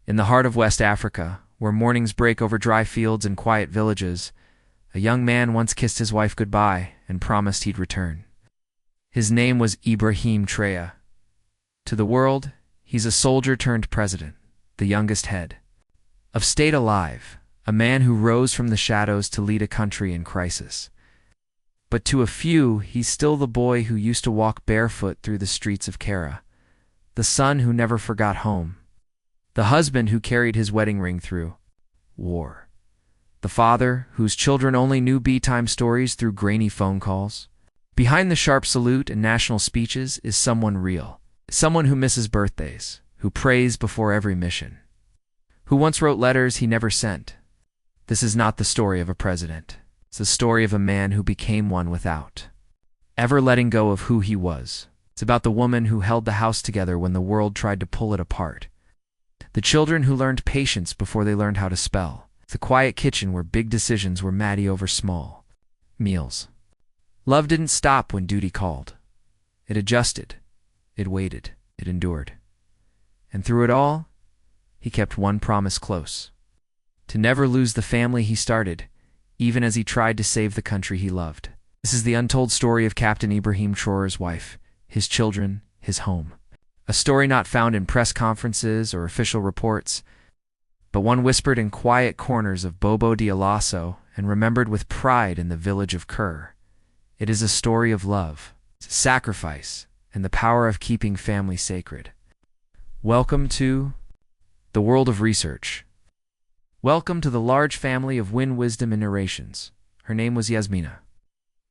In the heart of West Africa, where mornings break over dry fields and quiet villages, a young man once kissed his wife goodbye and promised he'd return. His name was Ibrahim Traoré. To the world, he's a soldier turned president, the youngest head of state alive, a man who rose from the shadows to lead a country in crisis. But to a few, he's still the boy who used to walk barefoot through the streets of Kara, the son who never forgot home, the husband who carried his wedding ring through war, the father whose children only knew bedtime stories through grainy phone calls. Behind the sharp salute and national speeches is someone real, someone who misses birthdays, who prays before every mission, who once wrote letters he never sent. This is not the story of a president. It's the story of a man who became one without ever letting go of who he was. It's about the woman who held the house together when the world tried to pull it apart, the children who learned patience before they learned how to spell, the quiet kitchen where big decisions were mad over small meals. Love didn't stop when duty called. It adjusted, it waited, it endured. And through it all, he kept one promise close: to never lose the family he started, even as he tried to save the country he loved. This is the untold story of Captain Ibrahim Traoré's wife, his children, his home. A story not found in press conferences or official reports, but one whispered in quiet corners of Bobo-Dioulasso and remembered with pride in the village of Kher. It is a story of love, sacrifice, and the power of keeping family sacred. Welcome to the world of research. Welcome to the large family of wisdom and narrations. Her name was Yasmina.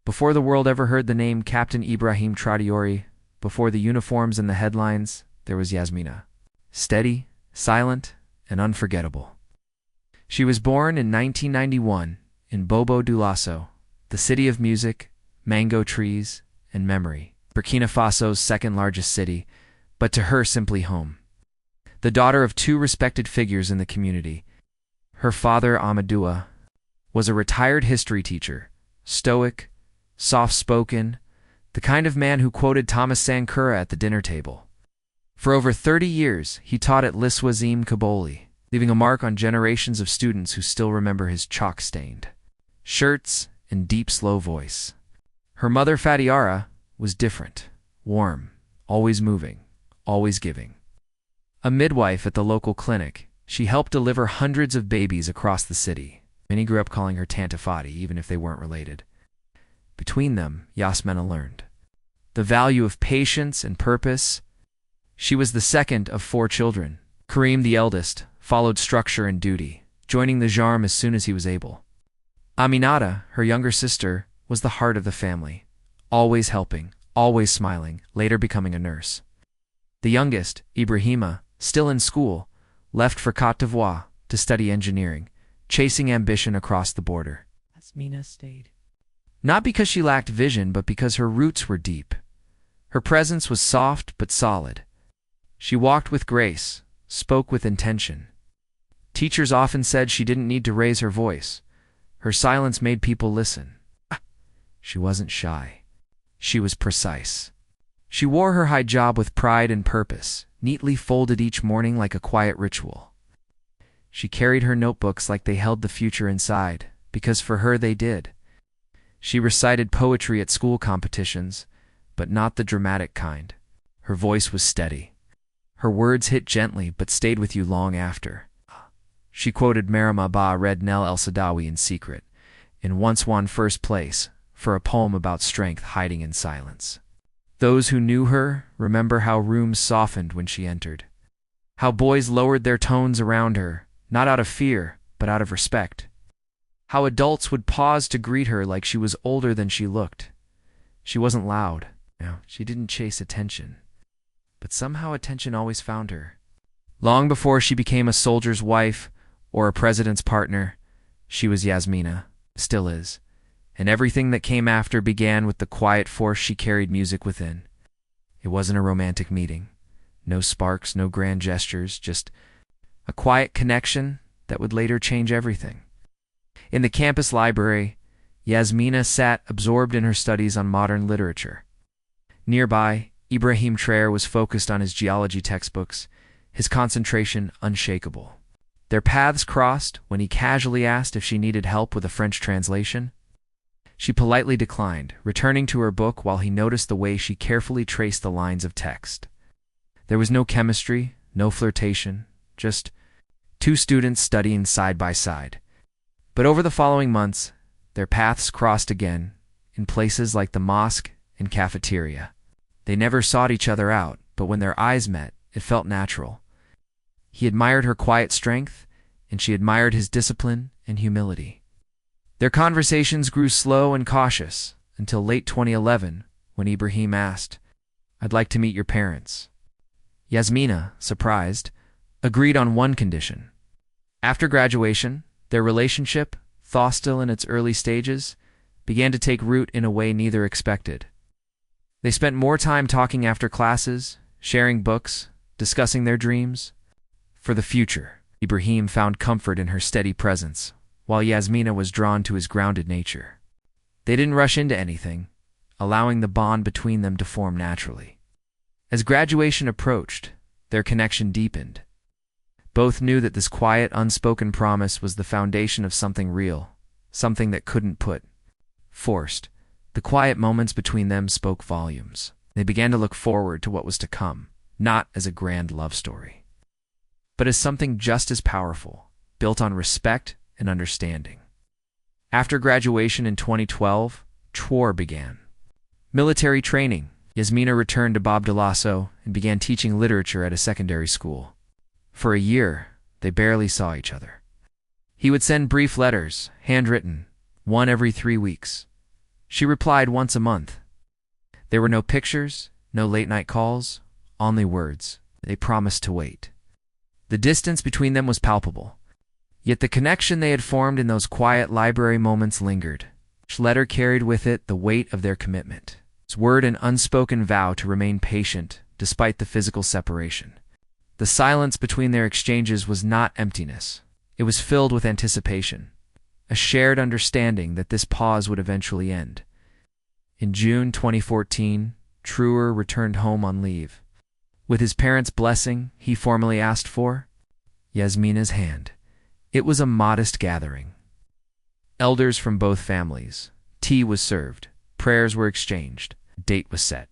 Before the world ever heard the name Captain Ibrahim Traoré, before the uniforms and the headlines, there was Yasmina. Steady, silent, and unforgettable. She was born in 1991 in Bobo-Dioulasso, the city of music, mango trees, and memory, Burkina Faso's second largest city, but to her simply home. The daughter of two respected figures in the community, her father, Amadoua, was a retired history teacher, stoic, soft-spoken, the kind of man who quoted Thomas Sankara at the dinner table. For over 30 years, he taught at Liswazim Kaboli, leaving a mark on generations of students who still remember his chalk-stained shirts and deep, slow voice. Her mother, Fatiara, was different, warm, always moving, always giving. A midwife at the local clinic, she helped deliver hundreds of babies across the city. Many grew up calling her Tanta Fati, even if they weren't related. Between them, Yasmina learned the value of patience and purpose. She was the second of 4 children. Karim, the eldest, followed structure and duty, joining the Jarm as soon as he was able. Aminata, her younger sister, was the heart of the family, always helping, always smiling, later becoming a nurse. The youngest, Ibrahima, still in school, left for Côte d'Ivoire to study engineering, chasing ambition across the border. Yasmina stayed. Not because she lacked vision, but because her roots were deep. Her presence was soft but solid. She walked with grace, spoke with intention. Teachers often said she didn't need to raise her voice. Her silence made people listen. She wasn't shy. She was precise. She wore her hijab with pride and purpose, neatly folded each morning like a quiet ritual. She carried her notebooks like they held the future inside, because for her they did. She recited poetry at school competitions, but not the dramatic kind. Her voice was steady. Her words hit gently but stayed with you long after. She quoted Marama Ba read Nel El Sadawi in secret, and once won first place for a poem about strength hiding in silence. Those who knew her remember how rooms softened when she entered, how boys lowered their tones around her, not out of fear, but out of respect, how adults would pause to greet her like she was older than she looked. She wasn't loud. No, she didn't chase attention, but somehow attention always found her. Long before she became a soldier's wife or a president's partner, she was Yasmina, still is. And everything that came after began with the quiet force she carried music within. It wasn't a romantic meeting. No sparks, no grand gestures, just a quiet connection that would later change everything. In the campus library, Yasmina sat absorbed in her studies on modern literature. Nearby, Ibrahim Traoré was focused on his geology textbooks, his concentration unshakable. Their paths crossed when he casually asked if she needed help with a French translation. She politely declined, returning to her book while he noticed the way she carefully traced the lines of text. There was no chemistry, no flirtation, just two students studying side by side. But over the following months, their paths crossed again, in places like the mosque and cafeteria. They never sought each other out, but when their eyes met, it felt natural. He admired her quiet strength, and she admired his discipline and humility. Their conversations grew slow and cautious until late 2011, when Ibrahim asked, "I'd like to meet your parents." Yasmina, surprised, agreed on one condition. After graduation, their relationship, though still in its early stages, began to take root in a way neither expected. They spent more time talking after classes, sharing books, discussing their dreams. For the future, Ibrahim found comfort in her steady presence, while Yasmina was drawn to his grounded nature. They didn't rush into anything, allowing the bond between them to form naturally. As graduation approached, their connection deepened. Both knew that this quiet, unspoken promise was the foundation of something real, something that couldn't put forced. The quiet moments between them spoke volumes. They began to look forward to what was to come, not as a grand love story, but as something just as powerful, built on respect and understanding. After graduation in 2012, Traoré began military training. Yasmina returned to Bobo-Dioulasso and began teaching literature at a secondary school. For a year, they barely saw each other. He would send brief letters, handwritten, one every 3 weeks. She replied once a month. There were no pictures, no late-night calls, only words. They promised to wait. The distance between them was palpable. Yet the connection they had formed in those quiet library moments lingered. Each letter carried with it the weight of their commitment. Its word an unspoken vow to remain patient despite the physical separation. The silence between their exchanges was not emptiness. It was filled with anticipation, a shared understanding that this pause would eventually end. In June 2014, Traoré returned home on leave. With his parents' blessing, he formally asked for Yasmina's hand. It was a modest gathering. Elders from both families. Tea was served. Prayers were exchanged. A date was set.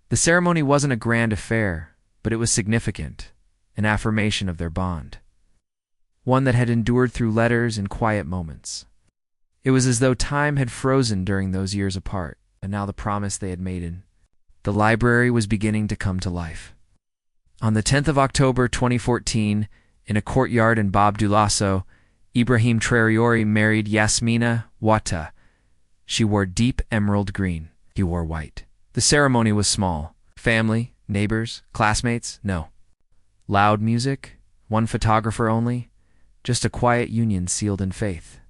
The ceremony wasn't a grand affair, but it was significant, an affirmation of their bond, one that had endured through letters and quiet moments. It was as though time had frozen during those years apart, and now the promise they had made in the library was beginning to come to life. On the 10th of October 2014, in a courtyard in Bobo-Dioulasso, Ibrahim Traoré married Yasmina Wata. She wore deep emerald green. He wore white. The ceremony was small. Family, neighbors, classmates, no. Loud music, one photographer only, just a quiet union sealed in faith.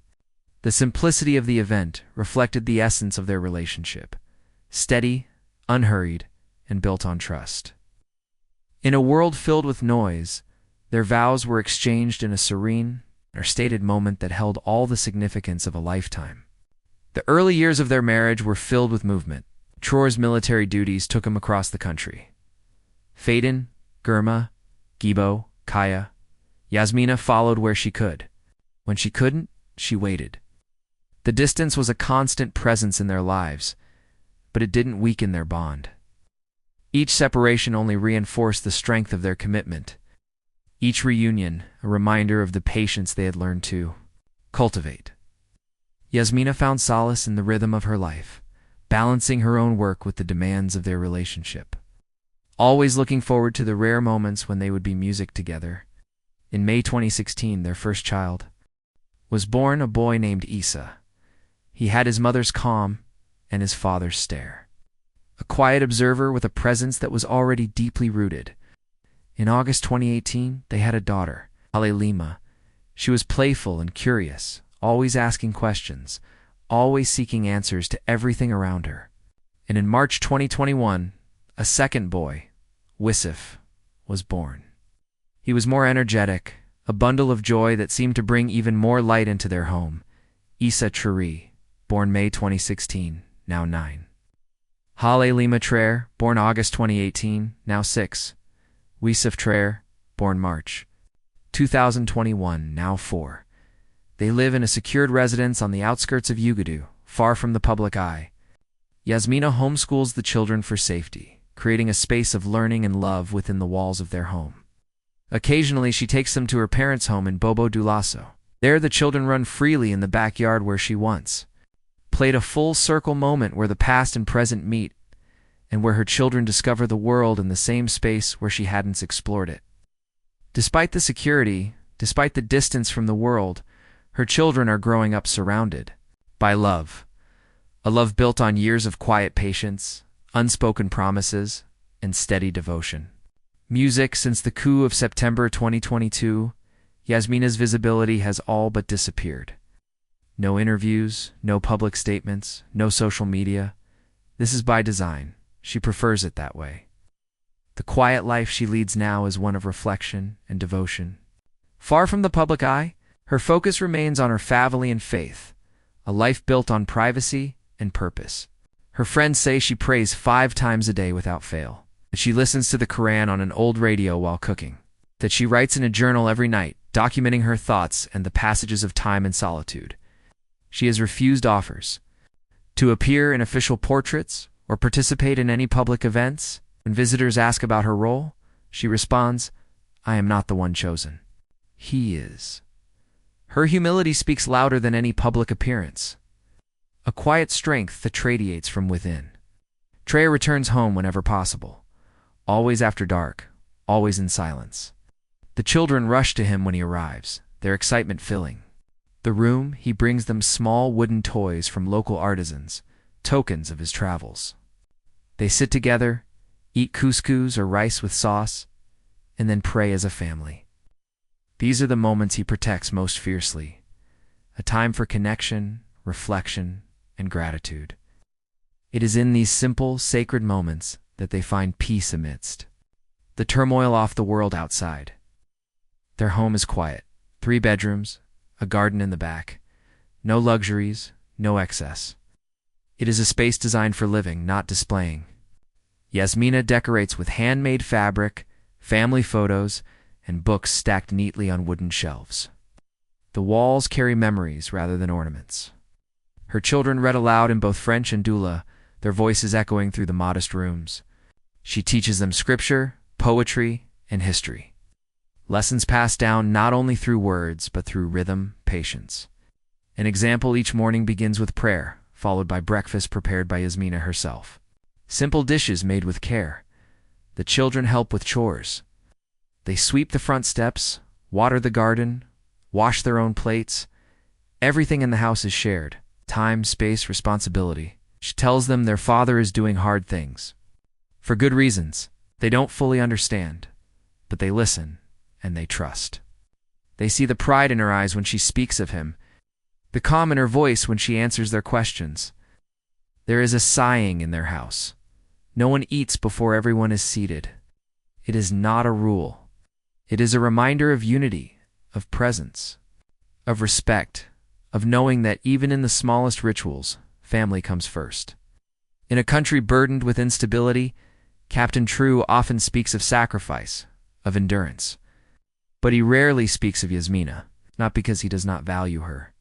The simplicity of the event reflected the essence of their relationship, steady, unhurried, and built on trust. In a world filled with noise, their vows were exchanged in a serene, understated moment that held all the significance of a lifetime. The early years of their marriage were filled with movement. Traoré's military duties took him across the country. Faden, Gurma, Gibo, Kaya. Yasmina followed where she could. When she couldn't, she waited. The distance was a constant presence in their lives, but it didn't weaken their bond. Each separation only reinforced the strength of their commitment. Each reunion, a reminder of the patience they had learned to cultivate. Yasmina found solace in the rhythm of her life, balancing her own work with the demands of their relationship. Always looking forward to the rare moments when they would be music together. In May 2016, their first child was born, a boy named Isa. He had his mother's calm and his father's stare. A quiet observer with a presence that was already deeply rooted. In August 2018, they had a daughter, Lima. She was playful and curious, always asking questions, always seeking answers to everything around her. And in March 2021, a second boy, Wisif, was born. He was more energetic, a bundle of joy that seemed to bring even more light into their home. Isa Traoré, born May 2016, now 9. Lima Traoré, born August 2018, now 6. Wisif Traoré, born March 2021, now 4. They live in a secured residence on the outskirts of Ugadu, far from the public eye. Yasmina homeschools the children for safety, creating a space of learning and love within the walls of their home. Occasionally, she takes them to her parents' home in Bobo-Dioulasso. There, the children run freely in the backyard where she once played, a full-circle moment where the past and present meet, and where her children discover the world in the same space where she hadn't explored it. Despite the security, despite the distance from the world, her children are growing up surrounded by love. A love built on years of quiet patience, unspoken promises, and steady devotion. Music. Since the coup of September 2022, Yasmina's visibility has all but disappeared. No interviews, no public statements, no social media. This is by design. She prefers it that way. The quiet life she leads now is one of reflection and devotion. Far from the public eye, her focus remains on her family and faith, a life built on privacy and purpose. Her friends say she prays 5 times a day without fail, that she listens to the Quran on an old radio while cooking, that she writes in a journal every night, documenting her thoughts and the passages of time and solitude. She has refused offers to appear in official portraits or participate in any public events. When visitors ask about her role, she responds, "I am not the one chosen. He is." Her humility speaks louder than any public appearance. A quiet strength that radiates from within. Traoré returns home whenever possible, always after dark, always in silence. The children rush to him when he arrives, their excitement filling the room. He brings them small wooden toys from local artisans, tokens of his travels. They sit together, eat couscous or rice with sauce, and then pray as a family. These are the moments he protects most fiercely, a time for connection, reflection, and gratitude. It is in these simple, sacred moments that they find peace amidst the turmoil off the world outside. Their home is quiet, 3 bedrooms, a garden in the back, no luxuries, no excess. It is a space designed for living, not displaying. Yasmina decorates with handmade fabric, family photos, and books stacked neatly on wooden shelves. The walls carry memories rather than ornaments. Her children read aloud in both French and Dula, their voices echoing through the modest rooms. She teaches them scripture, poetry, and history. Lessons passed down not only through words, but through rhythm, patience. An example each morning begins with prayer, followed by breakfast prepared by Yasmina herself. Simple dishes made with care. The children help with chores. They sweep the front steps, water the garden, wash their own plates. Everything in the house is shared. Time, space, responsibility. She tells them their father is doing hard things. For good reasons. They don't fully understand, but they listen and they trust. They see the pride in her eyes when she speaks of him, the calm in her voice when she answers their questions. There is a sighing in their house. No one eats before everyone is seated. It is not a rule. It is a reminder of unity, of presence, of respect, of knowing that even in the smallest rituals, family comes first. In a country burdened with instability, Captain Traoré often speaks of sacrifice, of endurance. But he rarely speaks of Yasmina, not because he does not value her,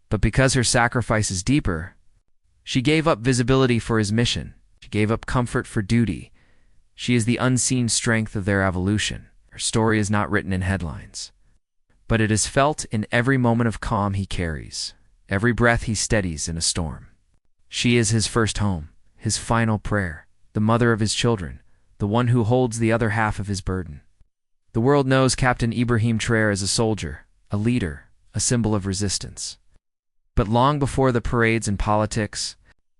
but because her sacrifice is deeper. She gave up visibility for his mission. She gave up comfort for duty. She is the unseen strength of their evolution. Her story is not written in headlines, but it is felt in every moment of calm he carries, every breath he steadies in a storm. She is his first home, his final prayer, the mother of his children, the one who holds the other half of his burden. The world knows Captain Ibrahim Traoré as a soldier, a leader, a symbol of resistance. But long before the parades and politics,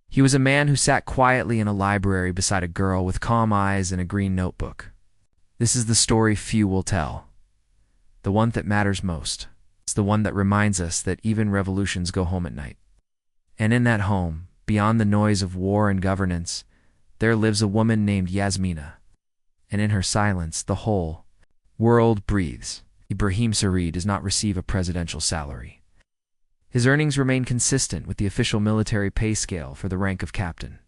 he was a man who sat quietly in a library beside a girl with calm eyes and a green notebook. This is the story few will tell, the one that matters most. It's the one that reminds us that even revolutions go home at night. And in that home, beyond the noise of war and governance, there lives a woman named Yasmina. And in her silence, the whole world breathes. Ibrahim Traoré does not receive a presidential salary. His earnings remain consistent with the official military pay scale for the rank of captain.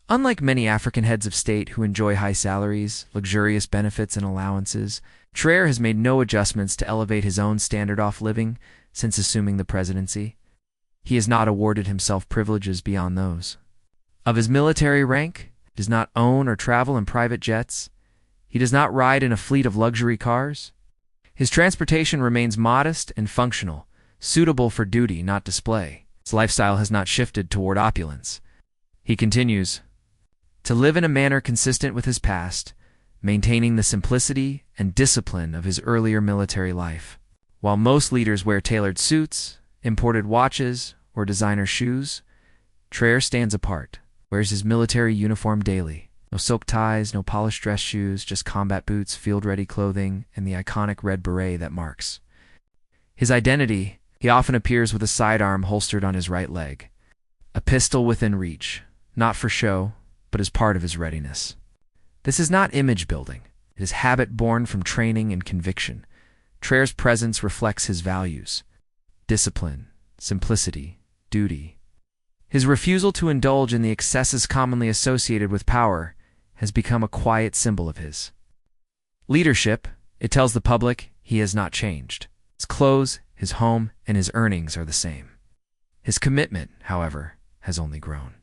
Unlike many African heads of state who enjoy high salaries, luxurious benefits, and allowances, Traoré has made no adjustments to elevate his own standard of living since assuming the presidency. He has not awarded himself privileges beyond those of his military rank, does not own or travel in private jets, he does not ride in a fleet of luxury cars. His transportation remains modest and functional, suitable for duty, not display. His lifestyle has not shifted toward opulence. He continues to live in a manner consistent with his past, maintaining the simplicity and discipline of his earlier military life. While most leaders wear tailored suits, imported watches, or designer shoes, Traoré stands apart, wears his military uniform daily. No silk ties, no polished dress shoes, just combat boots, field-ready clothing, and the iconic red beret that marks his identity. He often appears with a sidearm holstered on his right leg, a pistol within reach, not for show, but as part of his readiness. This is not image building. It is habit born from training and conviction. Traoré's presence reflects his values: discipline, simplicity, duty. His refusal to indulge in the excesses commonly associated with power has become a quiet symbol of his leadership. It tells the public he has not changed. His clothes, his home, and his earnings are the same. His commitment, however, has only grown.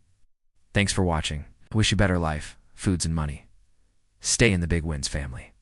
Thanks for watching. I wish you better life, foods, and money. Stay in the Big Wins family.